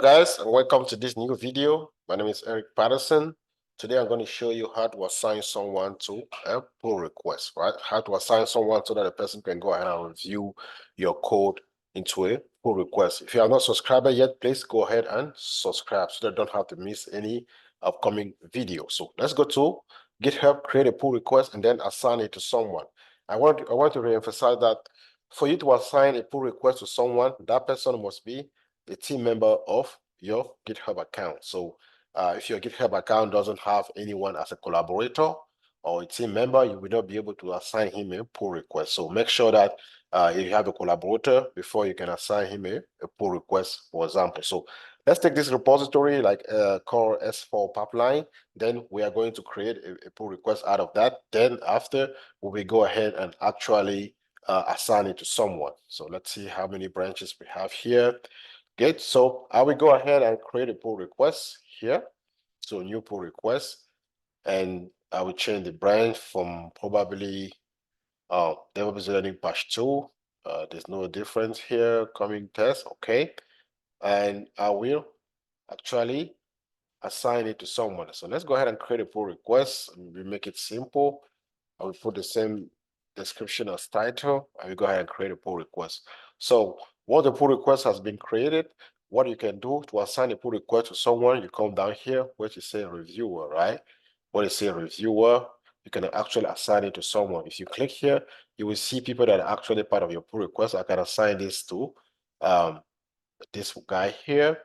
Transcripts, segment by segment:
guys, and welcome to this new video. My name is Eric Patterson. Today I'm going to show you how to assign someone to a pull request, right? How to assign someone so that a person can go ahead and review your code into a pull request. If you are not subscribed yet, please go ahead and subscribe so that you don't have to miss any upcoming video. So let's go to GitHub, create a pull request, and then assign it to someone. I want to reemphasize that for you to assign a pull request to someone, that person must be a team member of your GitHub account. So if your GitHub account doesn't have anyone as a collaborator or a team member, you will not be able to assign him a pull request. So make sure that if you have a collaborator before you can assign him a pull request, for example. So let's take this repository like core S4 pipeline. Then we are going to create a pull request out of that. Then after, we will go ahead and actually assign it to someone. So let's see how many branches we have here. Good. So I will go ahead and create a pull request here. So new pull request, and I will change the branch from probably DevOps Easy Learning patch 2. There's no difference here. Coming test, okay. And I will actually assign it to someone. So let's go ahead and create a pull request. We make it simple. I will put the same description as title. I will go ahead and create a pull request. So once the pull request has been created, what you can do to assign a pull request to someone, you come down here where you say reviewer, right? When you say reviewer, you can actually assign it to someone. If you click here, you will see people that are actually part of your pull request. I can assign this to this guy here.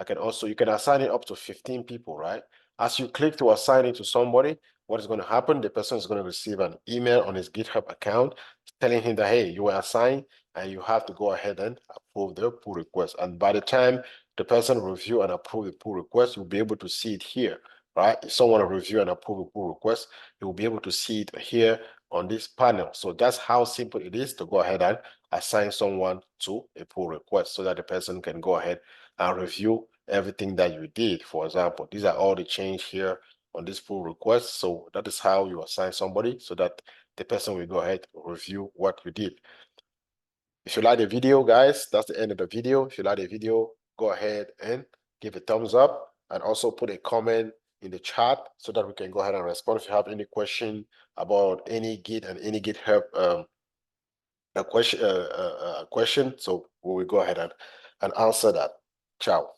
You can assign it up to 15 people, right? As you click to assign it to somebody, what is going to happen? The person is going to receive an email on his GitHub account telling him that, hey, you were assigned and you have to go ahead and approve the pull request. And by the time the person review and approve the pull request, you'll be able to see it here, right? If someone review and approve a pull request, you'll be able to see it here on this panel. So that's how simple it is to go ahead and assign someone to a pull request so that the person can go ahead and review everything that you did. For example, these are all the change here on this pull request. So that is how you assign somebody so that the person will go ahead and review what you did. If you like the video, guys, that's the end of the video. If you like the video, go ahead and give a thumbs up and also put a comment in the chat so that we can go ahead and respond. If you have any question about any Git and any GitHub question, so we will go ahead and answer that. Ciao.